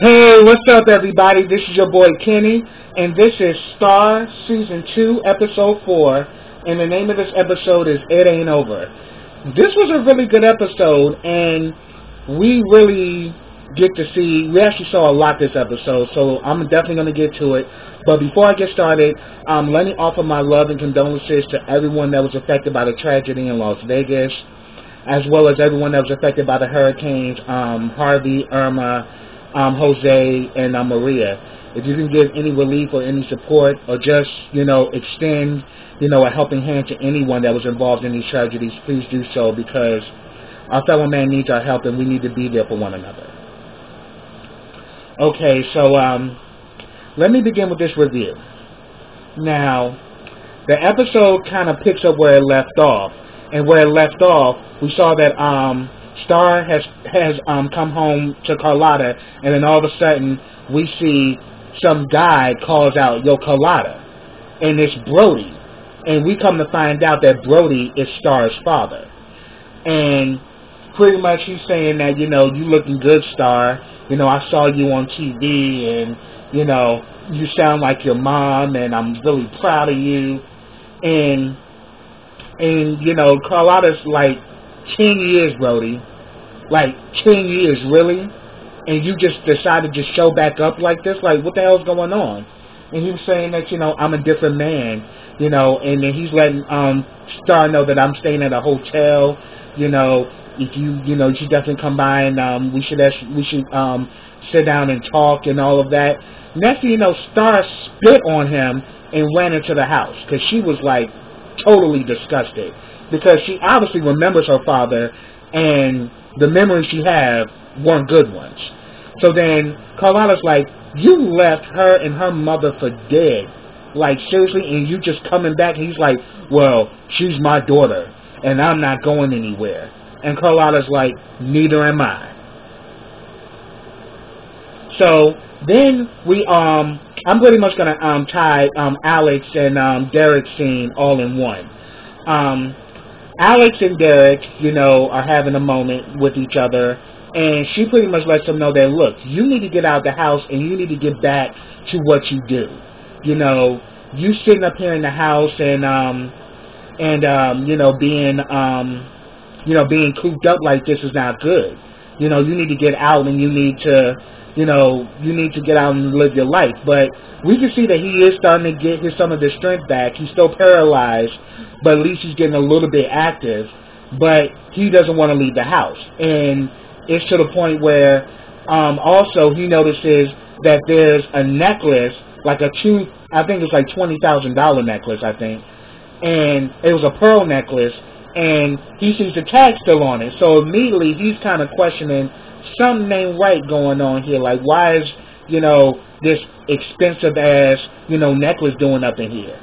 Hey, what's up, everybody? This is your boy Kenny, and this is Star Season 2, Episode 4, and the name of this episode is It Ain't Over. This was a really good episode, and we actually saw a lot this episode, so I'm definitely going to get to it. But before I get started, let me offer my love and condolences to everyone that was affected by the tragedy in Las Vegas, as well as everyone that was affected by the hurricanes, Harvey, Irma, Jose, and Maria. If you can give any relief or any support, or just, extend, a helping hand to anyone that was involved in these tragedies, please do so, because our fellow man needs our help, and we need to be there for one another. Okay, so, let me begin with this review. Now, the episode kind of picks up where it left off, and where it left off, we saw that, Star has come home to Carlotta, and then all of a sudden we see some guy calls out, "Yo, Carlotta," and it's Brody, and we come to find out that Brody is Star's father, and pretty much he's saying that, you looking good, Star. I saw you on TV, and you sound like your mom, and I'm really proud of you, and Carlotta's like, 10 years, Brody. Like, 10 years, really? And you just decided to show back up like this? Like, what the hell's going on? And he was saying that, I'm a different man, and then he's letting Star know that I'm staying at a hotel, if you should definitely come by, and we should sit down and talk and all of that. Next thing you know, Star spit on him and ran into the house, because she was, like, totally disgusted. Because she obviously remembers her father, and the memories she had weren't good ones. So then Carlotta's like, you left her and her mother for dead. Like, seriously? And you just coming back? And he's like, well, she's my daughter, and I'm not going anywhere. And Carlotta's like, neither am I. So then I'm pretty much going to tie Alex and Derek's scene all in one. Alex and Derek, are having a moment with each other, and she pretty much lets them know that, look, you need to get out of the house, and you need to get back to what you do. You sitting up here in the house and being cooped up like this is not good. You need to get out, and you need to get out and live your life. But we can see that he is starting to get some of his strength back. He's still paralyzed, but at least he's getting a little bit active. But he doesn't want to leave the house. And it's to the point where also he notices that there's a necklace, like I think it's like $20,000 necklace, I think. And it was a pearl necklace, and he sees the tag still on it. So immediately he's kind of questioning, something ain't right going on here. Like, why is, this expensive ass, necklace doing up in here?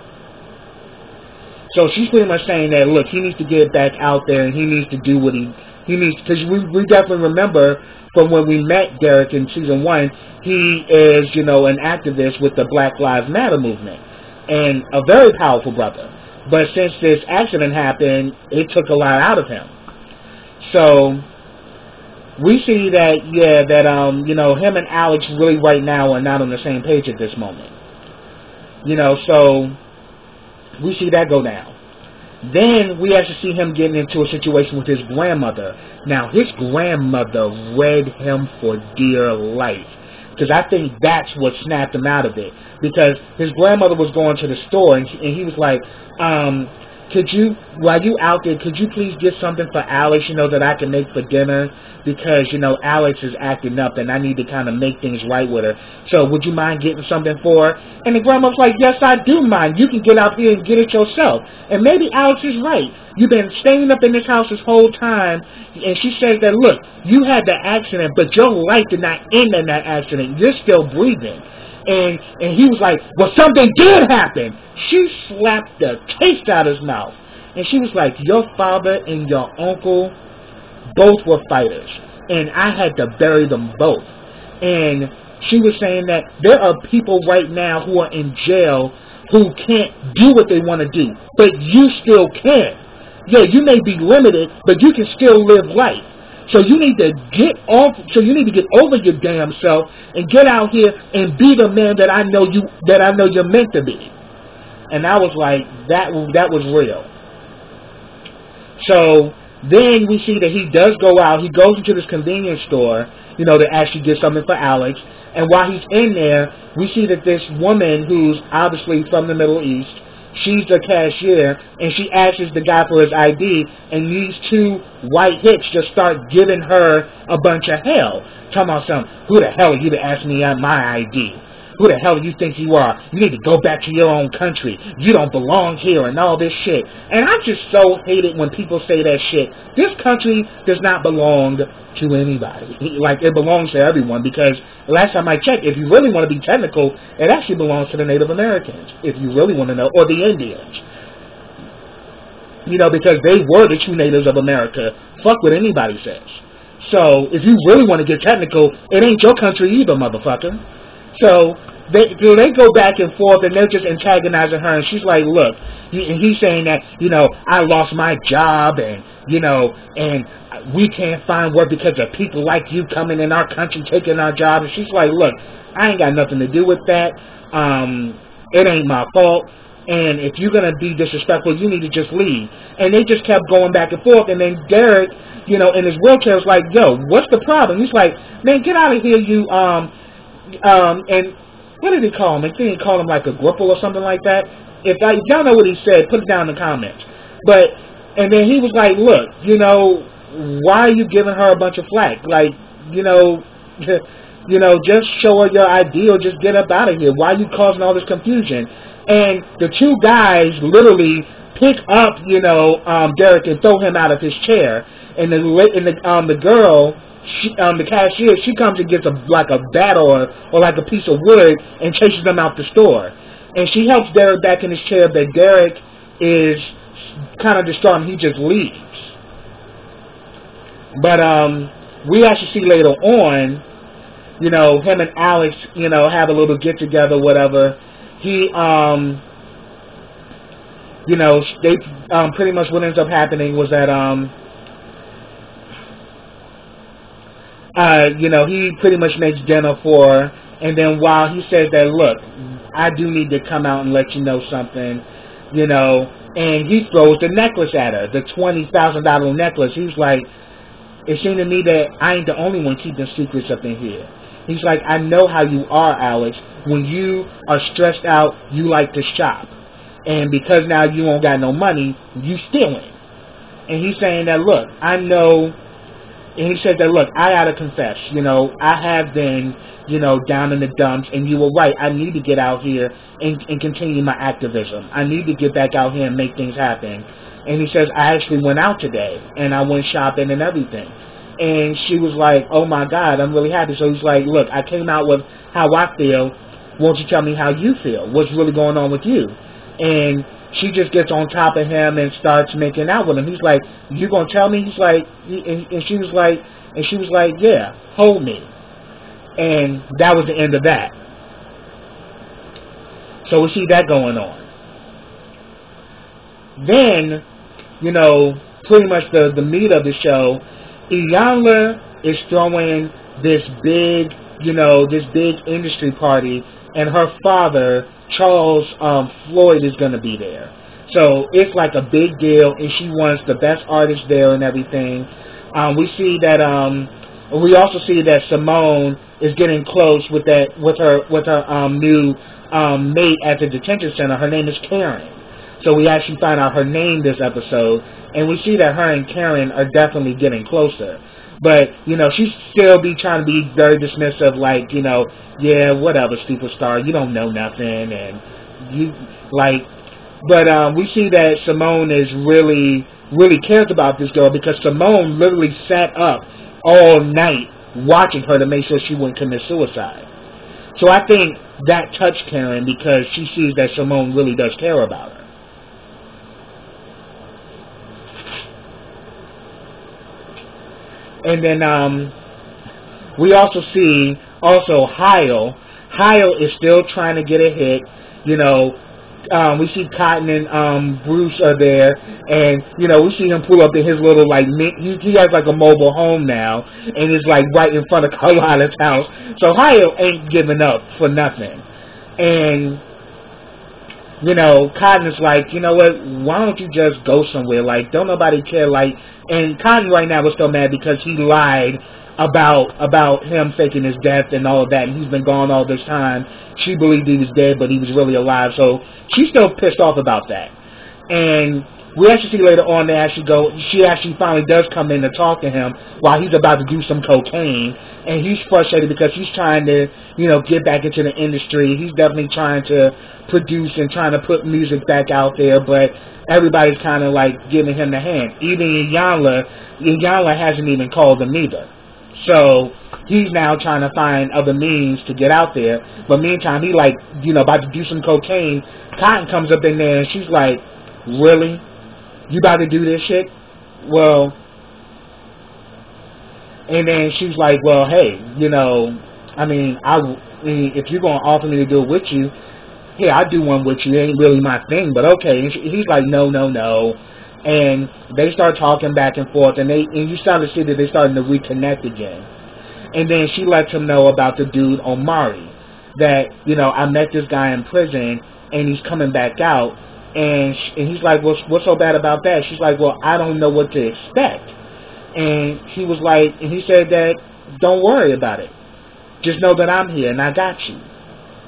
So she's pretty much saying that, look, he needs to get back out there, and he needs to do what he needs, because we definitely remember from when we met Derek in season 1, he is, an activist with the Black Lives Matter movement, and a very powerful brother. But since this accident happened, it took a lot out of him. So we see that, him and Alex really right now are not on the same page at this moment. So we see that go down. Then we actually see him getting into a situation with his grandmother. Now, his grandmother read him for dear life, because I think that's what snapped him out of it. Because his grandmother was going to the store, and he was like, while you out there, could you please get something for Alex, that I can make for dinner? Because, Alex is acting up, and I need to kind of make things right with her. So would you mind getting something for her? And the grandma's like, yes, I do mind. You can get out here and get it yourself. And maybe Alex is right. You've been staying up in this house this whole time. And she says that, look, you had the accident, but your life did not end in that accident. You're still breathing. And he was like, well, something did happen. She slapped the taste out of his mouth. And she was like, your father and your uncle both were fighters, and I had to bury them both. And she was saying that there are people right now who are in jail who can't do what they want to do, but you still can. Yeah, you may be limited, but you can still live life. So you need to get off. So you need to get over your damn self and get out here and be the man that I know you're meant to be. And I was like, that was real. So then we see that he does go out. He goes into this convenience store, to actually get something for Alex. And while he's in there, we see that this woman who's obviously from the Middle East, she's the cashier, and she asks the guy for his ID, and these two white hicks just start giving her a bunch of hell. Talking about something, who the hell are you to ask me my ID? Who the hell do you think you are? You need to go back to your own country. You don't belong here and all this shit. And I just so hate it when people say that shit. This country does not belong to anybody. Like, it belongs to everyone, because last time I checked, if you really want to be technical, it actually belongs to the Native Americans, if you really want to know, or the Indians. Because they were the true natives of America. Fuck what anybody says. So, if you really want to get technical, it ain't your country either, motherfucker. So they go back and forth, and they're just antagonizing her, and she's like, look, and he's saying that, I lost my job, and, and we can't find work because of people like you coming in our country, taking our job. And she's like, look, I ain't got nothing to do with that. It ain't my fault. And if you're going to be disrespectful, you need to just leave. And they just kept going back and forth. And then Derek, in his wheelchair was like, yo, what's the problem? He's like, man, get out of here, you, and what did he call him? I think he called him like a gripple or something like that. If y'all know what he said, put it down in the comments. And then he was like, look, why are you giving her a bunch of flack? Like, just show her your ID or just get up out of here. Why are you causing all this confusion? And the two guys literally pick up, Derek and throw him out of his chair. And the girl, the cashier, she comes and gets a bat or like a piece of wood and chases them out the store. And she helps Derek back in his chair, but Derek is kind of distraught and he just leaves. But we actually see later on, him and Alex, have a little get together, whatever. He, they pretty much what ends up happening was that he pretty much makes dinner for her, and then while he says that, look, I do need to come out and let you know something, and he throws the necklace at her, the $20,000 necklace. He's like, it seemed to me that I ain't the only one keeping secrets up in here. He's like, I know how you are, Alex. When you are stressed out, you like to shop. And because now you won't got no money, you stealing. And he's saying that, look, I know. And he said that, look, I gotta confess, I have been, down in the dumps, and you were right. I need to get out here and continue my activism. I need to get back out here and make things happen. And he says, I actually went out today, and I went shopping and everything. And she was like, oh my God, I'm really happy. So he's like, look, I came out with how I feel. Won't you tell me how you feel? What's really going on with you? And she just gets on top of him and starts making out with him. He's like, you gonna tell me? He's like, and she was like, yeah, hold me. And that was the end of that. So we see that going on. Then, pretty much the meat of the show, Iyanla is throwing this big industry party, and her father, Charles Floyd, is going to be there. So it's like a big deal, and she wants the best artists there and everything. We also see that Simone is getting close with her new mate at the detention center. Her name is Karen. So we actually find out her name this episode, and we see that her and Karen are definitely getting closer. But, she still be trying to be very dismissive, like, yeah, whatever, superstar, you don't know nothing, and but we see that Simone is really, really cares about this girl, because Simone literally sat up all night watching her to make sure she wouldn't commit suicide. So I think that touched Karen, because she sees that Simone really does care about her. And then we also see Hyle. Hyle is still trying to get a hit. we see Cotton and Bruce are there, and you know we see him pull up in his little like he has like a mobile home now, and it's like right in front of Carlotta's house. So Ohio ain't giving up for nothing, and you know Cotton is like, you know what? Why don't you just go somewhere? Like, don't nobody care. Like, and Cotton right now is still mad because he lied about him faking his death and all of that, and he's been gone all this time. She believed he was dead, but he was really alive, so she's still pissed off about that. And we actually see later on she actually finally does come in to talk to him while he's about to do some cocaine, and he's frustrated because he's trying to, you know, get back into the industry. He's definitely trying to produce and trying to put music back out there, but everybody's kind of like giving him the hand. Even Iyanla hasn't even called him either. So he's now trying to find other means to get out there. But meantime, he like, you know, about to do some cocaine. Cotton comes up in there and she's like, really? You about to do this shit? Well, and then she's like, well, hey, you know, I mean, if you're going to offer me to do it with you, yeah, I'll do one with you. It ain't really my thing, but okay. And he's like, no. And they start talking back and forth, and you start to see that they're starting to reconnect again. And then she lets him know about the dude Omari, that, you know, I met this guy in prison, and he's coming back out. And he's like, well, what's so bad about that? She's like, well, I don't know what to expect. And he was like, and he said that, don't worry about it. Just know that I'm here, and I got you.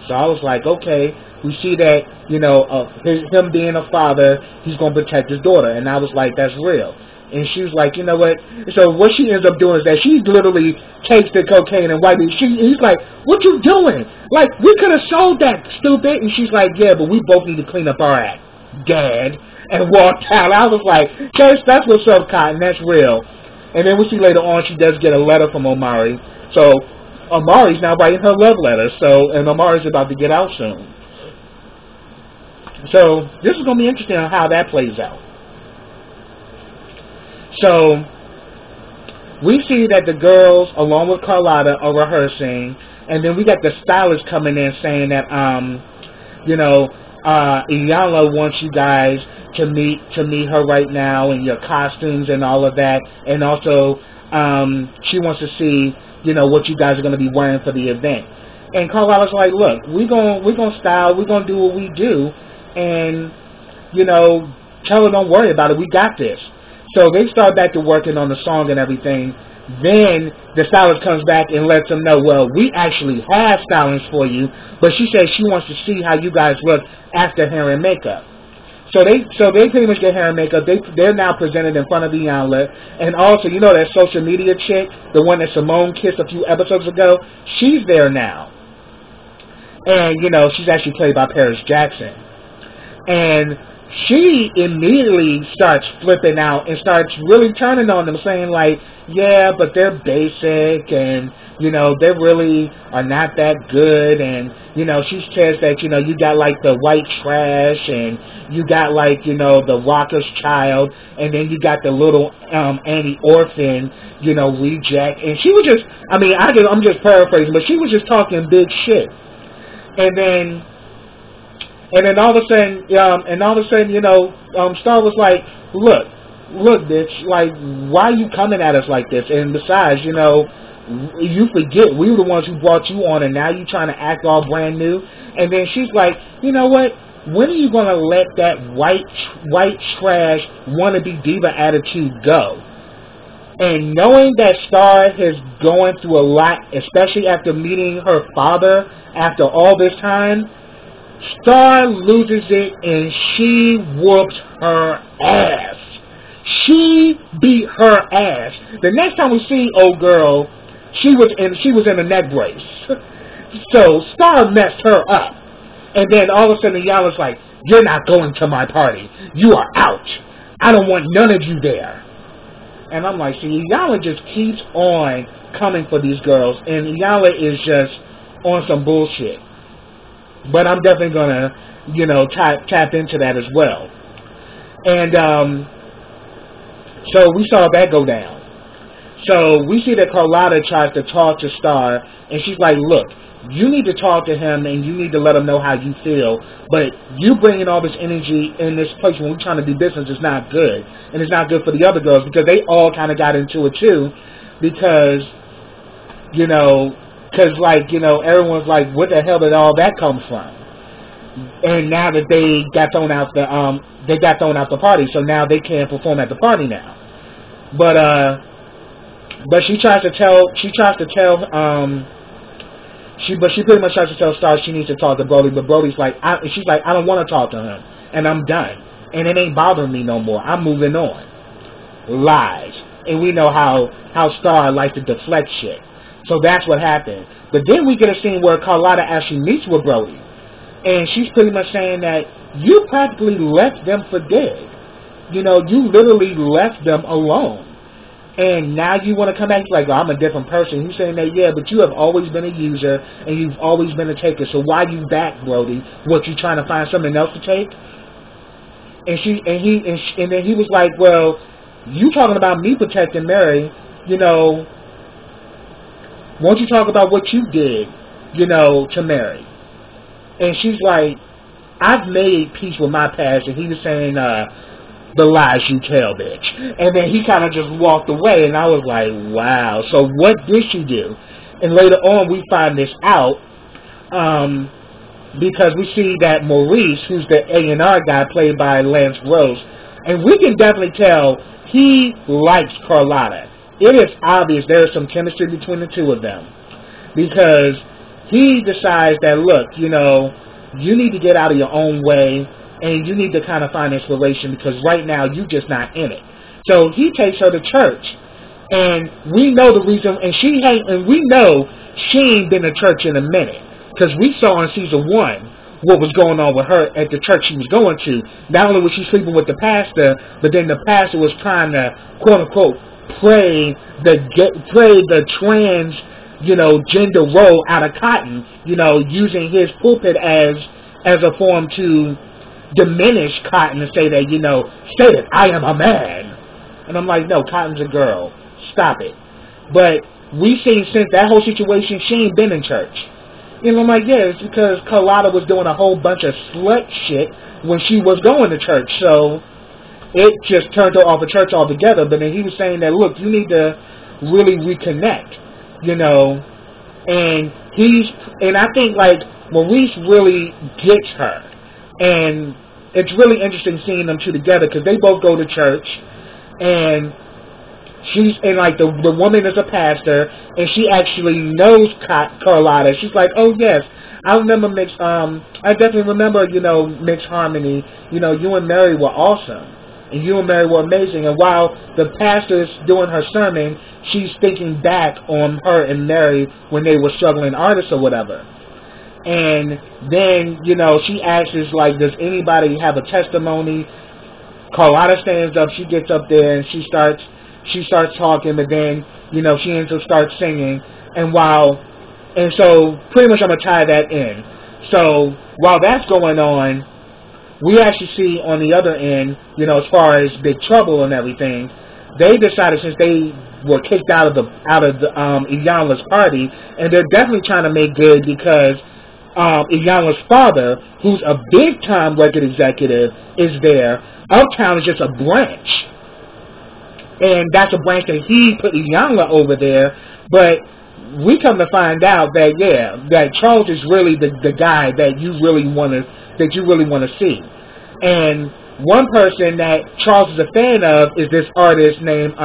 So I was like, okay. We see that, you know, him being a father, he's going to protect his daughter. And I was like, that's real. And she was like, you know what? So what she ends up doing is that she literally takes the cocaine and wipes it. He's like, what you doing? Like, we could have sold that, stupid. And she's like, yeah, but we both need to clean up our act, Dad. And walked out. I was like, okay, that's what's up, Cotton. That's real. And then we see later on she does get a letter from Omari. So Omari's now writing her love letter. And Omari's about to get out soon. So this is going to be interesting on how that plays out. So we see that the girls, along with Carlotta, are rehearsing, and then we got the stylist coming in saying that, you know, Iyanla wants you guys to meet her right now in your costumes and all of that, and also she wants to see, you know, what you guys are going to be wearing for the event. And Carlotta's like, look, we're gonna style, we're gonna do what we do. And, you know, tell her don't worry about it. We got this. So they start back to working on the song and everything. Then the stylist comes back and lets them know, well, we actually have stylings for you, but she says she wants to see how you guys look after hair and makeup. So they pretty much get hair and makeup. They're now presented in front of Iyanla. And also, you know that social media chick, the one that Simone kissed a few episodes ago, she's there now. And, you know, she's actually played by Paris Jackson. And she immediately starts flipping out and starts really turning on them, saying like, yeah, but they're basic, and, you know, they really are not that good. And, you know, she says that, you know, you got like the white trash, and you got like, you know, the rocker's child, and then you got the little Annie Orphan, you know, reject. And she was just, I mean, I'm just paraphrasing, but she was just talking big shit. And then all of a sudden, you know, Star was like, look, bitch, like, why are you coming at us like this? And besides, you know, you forget we were the ones who brought you on, and now you trying to act all brand new. And then she's like, you know what? When are you going to let that white trash wannabe diva attitude go? And knowing that Star is going through a lot, especially after meeting her father after all this time, Star loses it and she whoops her ass. She beat her ass. The next time we see old girl, she was in a neck brace. So Star messed her up. And then all of a sudden Iyanla's like, you're not going to my party. You are out. I don't want none of you there. And I'm like, see, Iyanla just keeps on coming for these girls. And Iyanla is just on some bullshit. But I'm definitely going to, you know, tap into that as well. And so we saw that go down. So we see that Carlotta tries to talk to Star, and she's like, look, you need to talk to him, and you need to let him know how you feel, but you bringing all this energy in this place when we're trying to do business is not good, and it's not good for the other girls, because they all kind of got into it, too, because, everyone's like, what the hell did all that come from? And now that they got thrown out the party, so now they can't perform at the party now. But she pretty much tries to tell Star she needs to talk to Brody, but Brody's like, she's like, I don't want to talk to him, and I'm done, and it ain't bothering me no more. I'm moving on. Lies, and we know how Star likes to deflect shit. So that's what happened. But then we get a scene where Carlotta actually meets with Brody, and she's pretty much saying that you practically left them for dead. You literally left them alone. And now you want to come back like, oh, I'm a different person. He's saying that, yeah, but you have always been a user and you've always been a taker. So why you back, Brody? What, you trying to find something else to take? And then he was like, well, you talking about me protecting Mary, won't you talk about what you did, to Mary? And she's like, I've made peace with my past. And he was saying, the lies you tell, bitch. And then he kind of just walked away, and I was like, wow. So what did she do? And later on, we find this out because we see that Maurice, who's the A&R guy played by Lance Gross, and we can definitely tell he likes Carlotta. It is obvious there is some chemistry between the two of them because he decides that, look, you need to get out of your own way, and you need to kind of find inspiration because right now you're just not in it. So he takes her to church, and we know the reason, and we know she ain't been to church in a minute because we saw in season 1 what was going on with her at the church she was going to. Not only was she sleeping with the pastor, but then the pastor was trying to quote unquote pray the trans gender role out of Cotton, using his pulpit as a form to diminish Cotton and say that, say it, I am a man. And I'm like, no, Cotton's a girl. Stop it. But we seen since that whole situation, she ain't been in church. I'm like, yeah, it's because Carlotta was doing a whole bunch of slut shit when she was going to church. So it just turned her off of church altogether. But then he was saying that, look, you need to really reconnect, and I think like Maurice really gets her. And it's really interesting seeing them two together because they both go to church, and the woman is a pastor, and she actually knows Carlotta. She's like, oh yes, I remember I definitely remember, Mixed Harmony. You and Mary were awesome, and you and Mary were amazing. And while the pastor is doing her sermon, she's thinking back on her and Mary when they were struggling artists or whatever. And then, she asks, like, does anybody have a testimony? Carlotta stands up, she gets up there, and she starts talking, but then, she ends up starts singing. And so pretty much I'm going to tie that in. So while that's going on, we actually see on the other end, as far as Big Trouble and everything, they decided since they were kicked out of Iyanla's party, and they're definitely trying to make good because Iyanla's father, who's a big-time record executive, is there. Uptown is just a branch. And that's a branch that he put Iyanla over there. But we come to find out that, that Charles is really the guy that you really want to see. And one person that Charles is a fan of is this artist named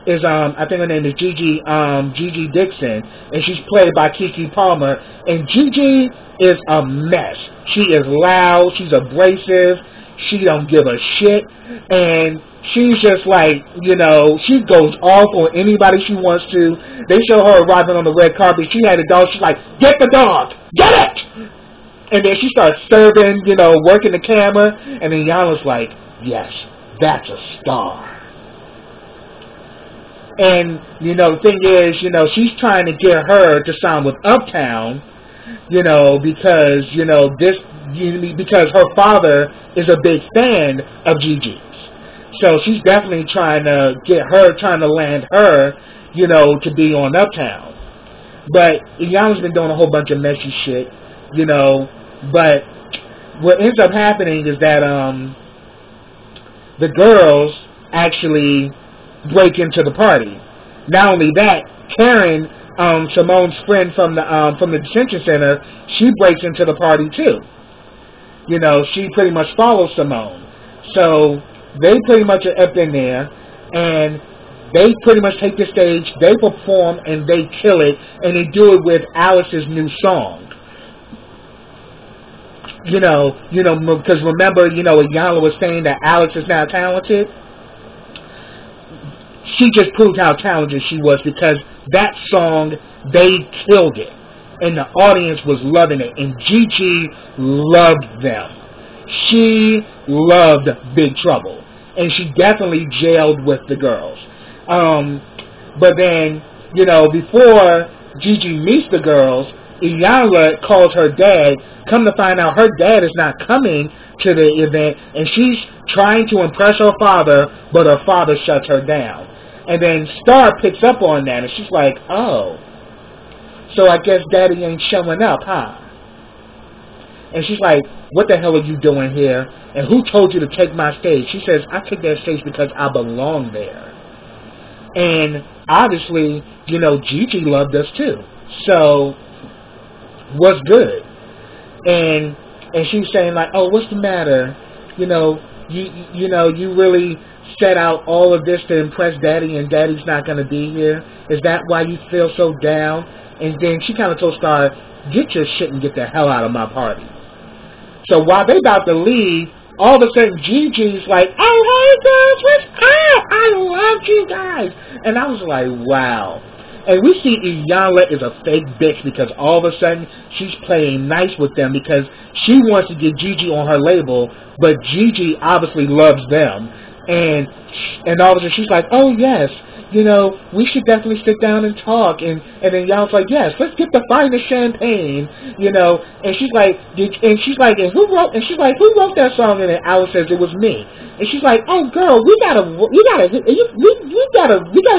I think her name is Gigi Dixon, and she's played by Keke Palmer. And Gigi is a mess. She is loud, she's abrasive, she don't give a shit, and she's just like, she goes off on anybody she wants to. They show her arriving on the red carpet. She had a dog. She's like, get the dog, get it! And then she starts serving, working the camera, and then Yana's like, yes, that's a star. And, the thing is, she's trying to get her to sign with Uptown, because, because her father is a big fan of Gigi's. So she's definitely trying to land her you know, to be on Uptown. But Iyanla's been doing a whole bunch of messy shit, you know. But what ends up happening is that the girls actually break into the party. Not only that, Karen, Simone's friend from the detention center, she breaks into the party too. You know, she pretty much follows Simone. So they pretty much are up in there, and they pretty much take the stage, they perform, and they kill it, and they do it with Alice's new song. You know, because remember, you know, Iyanla was saying that Alex is now talented. She just proved how talented she was, because that song, they killed it. And the audience was loving it. And Gigi loved them. She loved Big Trouble. And she definitely jailed with the girls. But then, you know, before Gigi meets the girls, Iyanla calls her dad. Come to find out, her dad is not coming to the event, and she's trying to impress her father, but her father shuts her down. And then Star picks up on that, and she's like, oh, so I guess Daddy ain't showing up, huh? And she's like, what the hell are you doing here? And who told you to take my stage? She says, I took that stage because I belong there. And obviously, you know, Gigi loved us too. So, what's good? And she's saying like, oh, what's the matter? You know, you really set out all of this to impress Daddy, and Daddy's not going to be here? Is that why you feel so down? And then she kind of told Star, get your shit and get the hell out of my party. So while they about to leave, all of a sudden Gigi's like, oh, hey girls, what's up? I love you guys. And I was like, wow. And we see Iyanla is a fake bitch, because all of a sudden she's playing nice with them because she wants to get Gigi on her label, but Gigi obviously loves them. And all of a sudden she's like, oh yes, you know, we should definitely sit down and talk. And then Iyanla's like, yes, let's get the finest champagne, you know. And she's like, and who wrote that song? And then Alice says it was me. And she's like, oh girl, we gotta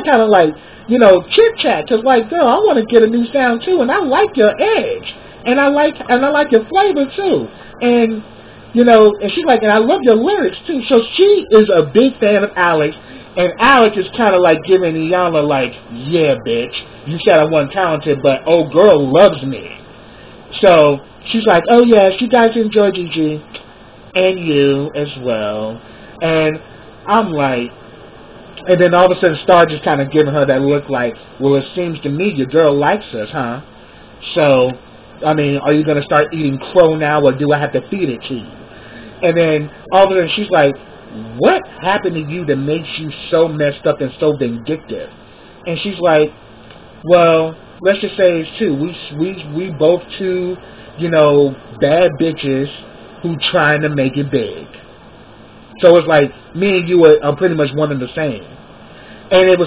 kind of like, you know, chit chat, cause like, girl, I want to get a new sound too, and I like your edge, and I like your flavor too, and you know, and she's like, and I love your lyrics too. So she is a big fan of Alex, and Alex is kind of like giving Iyanla like, yeah, bitch, you said I wasn't talented, but old girl loves me. So she's like, oh yes, you guys enjoy Gigi, and you as well, and I'm like. And then all of a sudden, Star just kind of giving her that look like, well, it seems to me your girl likes us, huh? So, I mean, are you going to start eating crow now, or do I have to feed it to you? And then all of a sudden, she's like, what happened to you that makes you so messed up and so vindictive? And she's like, well, let's just say it's two. We both two, you know, bad bitches who trying to make it big. So it's like me and you are pretty much one and the same. And it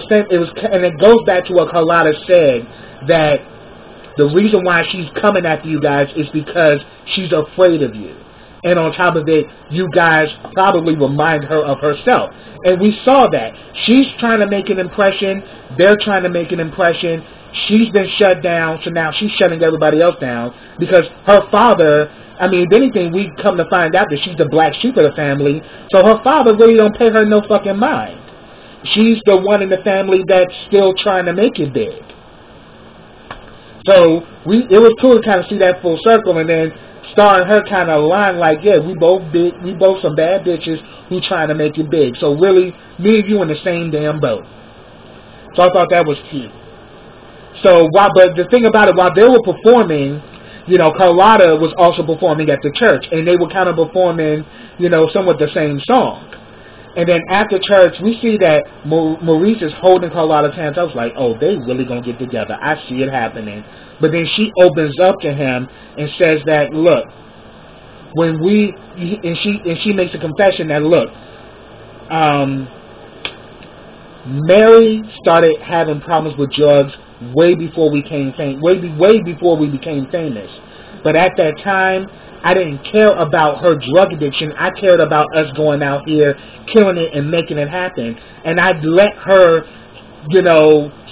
goes back to what Carlotta said, that the reason why she's coming after you guys is because she's afraid of you. And on top of it, you guys probably remind her of herself. And we saw that. She's trying to make an impression. They're trying to make an impression. She's been shut down, so now she's shutting everybody else down because her father, I mean, if anything, we come to find out that she's the black sheep of the family, so her father really don't pay her no fucking mind. She's the one in the family that's still trying to make it big. So it was cool to kind of see that full circle, and then Star and her kind of align like, yeah, we both some bad bitches who trying to make it big. So really, me and you in the same damn boat. So I thought that was cute. So but the thing about it, while they were performing, you know, Carlotta was also performing at the church, and they were kind of performing, you know, somewhat the same song. And then after church, we see that Maurice is holding Carlotta's hands. I was like, oh, they really gonna get together. I see it happening. But then she opens up to him and says that, look, she makes a confession that, look, Mary started having problems with drugs way before we became famous. But at that time, I didn't care about her drug addiction. I cared about us going out here, killing it, and making it happen. And I'd let her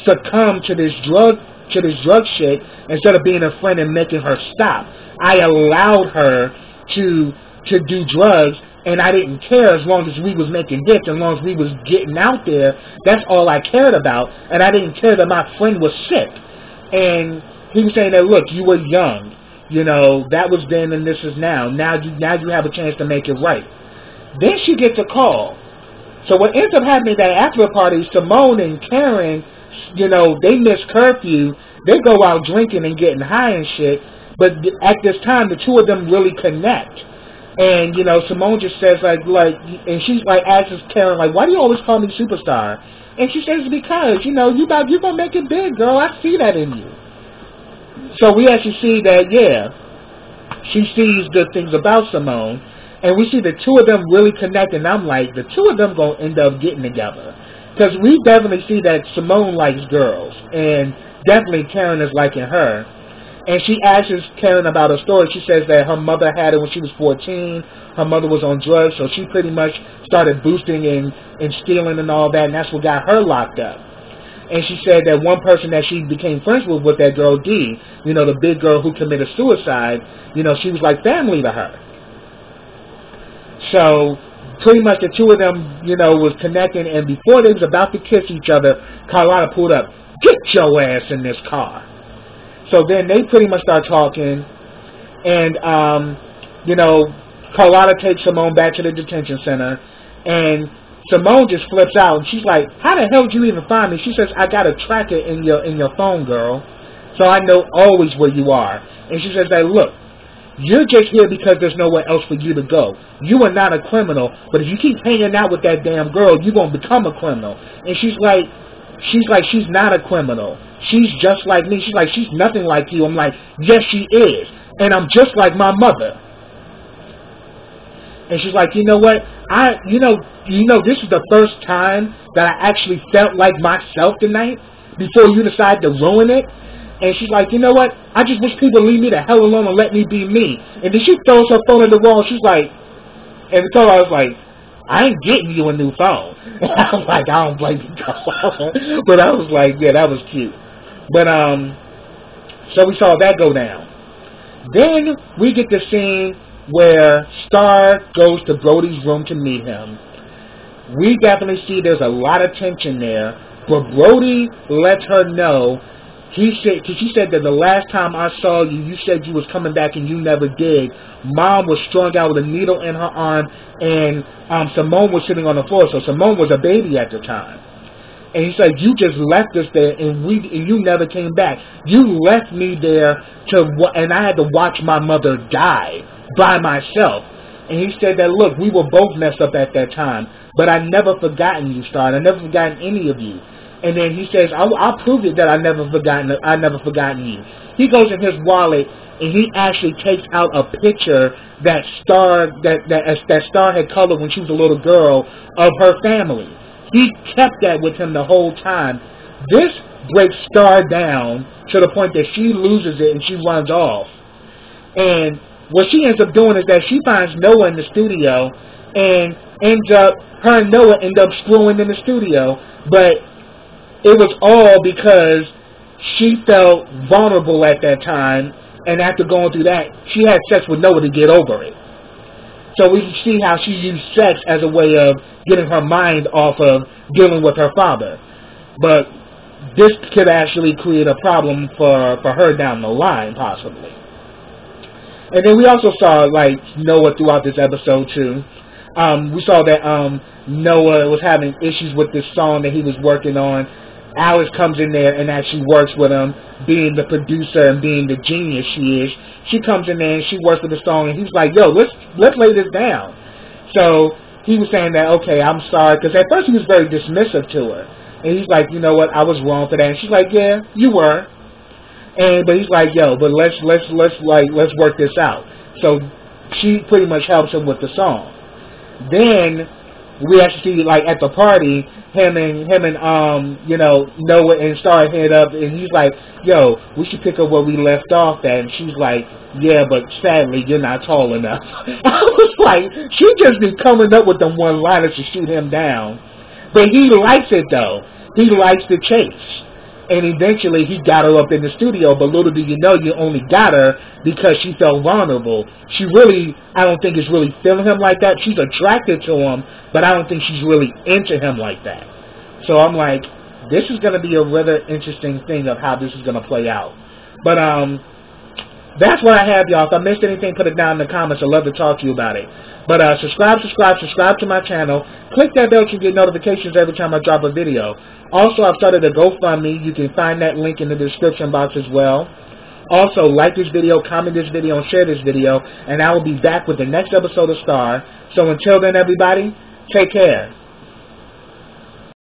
succumb to this drug shit instead of being a friend and making her stop. I allowed her to do drugs, and I didn't care as long as we was making hits, as long as we was getting out there. That's all I cared about, and I didn't care that my friend was sick. And he was saying that, look, you were young. That was then and this is now. Now you have a chance to make it right. Then she gets a call. So what ends up happening that after the party, Simone and Karen, they miss curfew. They go out drinking and getting high and shit. But at this time, the two of them really connect. And, Simone just says, and she's asks Karen, why do you always call me superstar? And she says, because, you're going to make it big, girl. I see that in you. So we actually see that, she sees good things about Simone. And we see the two of them really connect. And I'm like, the two of them going to end up getting together. Because we definitely see that Simone likes girls. And definitely Karen is liking her. And she asks Karen about her story. She says that her mother had it when she was 14. Her mother was on drugs, so she pretty much started boosting and stealing and all that, and that's what got her locked up. And she said that one person that she became friends with that girl D, the big girl who committed suicide, she was like family to her. So pretty much the two of them, was connecting, and before they was about to kiss each other, Carlotta pulled up, "Get your ass in this car." So then they pretty much start talking, and, Carlotta takes Simone back to the detention center, and Simone just flips out, and she's like, how the hell did you even find me? She says, I got a tracker in your phone, girl, so I know always where you are. And she says, look, you're just here because there's nowhere else for you to go. You are not a criminal, but if you keep hanging out with that damn girl, you're going to become a criminal. And she's like, she's not a criminal. She's just like me. She's like, she's nothing like you. I'm like, yes, she is. And I'm just like my mother. And she's like, you know what? This is the first time that I actually felt like myself tonight before you decided to ruin it. And she's like, you know what? I just wish people would leave me the hell alone and let me be me. And then she throws her phone at the wall. She's like, and the girl was like, I ain't getting you a new phone. And I was like, I don't blame you. But I was like, yeah, that was cute. But, so we saw that go down. Then we get the scene where Star goes to Brody's room to meet him. We definitely see there's a lot of tension there. But Brody lets her know, she said that the last time I saw you, you said you was coming back and you never did. Mom was strung out with a needle in her arm, and Simone was sitting on the floor. So Simone was a baby at the time. And he said, you just left us there, and you never came back. You left me there and I had to watch my mother die by myself. And he said that, look, we were both messed up at that time, but I never forgotten you, Star. I never forgotten any of you. And then he says, I'll prove it that I never forgotten you. He goes in his wallet and he actually takes out a picture that Star had colored when she was a little girl of her family. He kept that with him the whole time. This breaks Star down to the point that she loses it and she runs off. And what she ends up doing is that she finds Noah in the studio, and her and Noah end up screwing in the studio, but it was all because she felt vulnerable at that time, and after going through that, she had sex with Noah to get over it. So we can see how she used sex as a way of getting her mind off of dealing with her father. But this could actually create a problem for her down the line, possibly. And then we also saw, Noah throughout this episode, too. We saw that Noah was having issues with this song that he was working on. Alice comes in there and actually works with him, being the producer and being the genius she is. She comes in there and she works with the song, and he's like, yo, let's lay this down. So he was saying that, okay, I'm sorry, because at first he was very dismissive to her. And he's like, you know what, I was wrong for that. And she's like, yeah, you were. But he's like, yo, but let's work this out. So she pretty much helps him with the song. Then we actually see, at the party, him and Noah and Star head up, and he's like, yo, we should pick up where we left off at. And she's like, yeah, but sadly, you're not tall enough. I was like, she just be coming up with them one-liners to shoot him down. But he likes it, though. he likes the chase. And eventually he got her up in the studio, but little do you know, you only got her because she felt vulnerable. She really, I don't think is really feeling him like that. She's attracted to him, but I don't think she's really into him like that. So I'm like, this is going to be a rather interesting thing of how this is going to play out. But that's what I have, y'all. If I missed anything, put it down in the comments. I'd love to talk to you about it. But subscribe to my channel. Click that bell to get notifications every time I drop a video. Also, I've started a GoFundMe. You can find that link in the description box as well. Also, like this video, comment this video, and share this video. And I will be back with the next episode of Star. So until then, everybody, take care.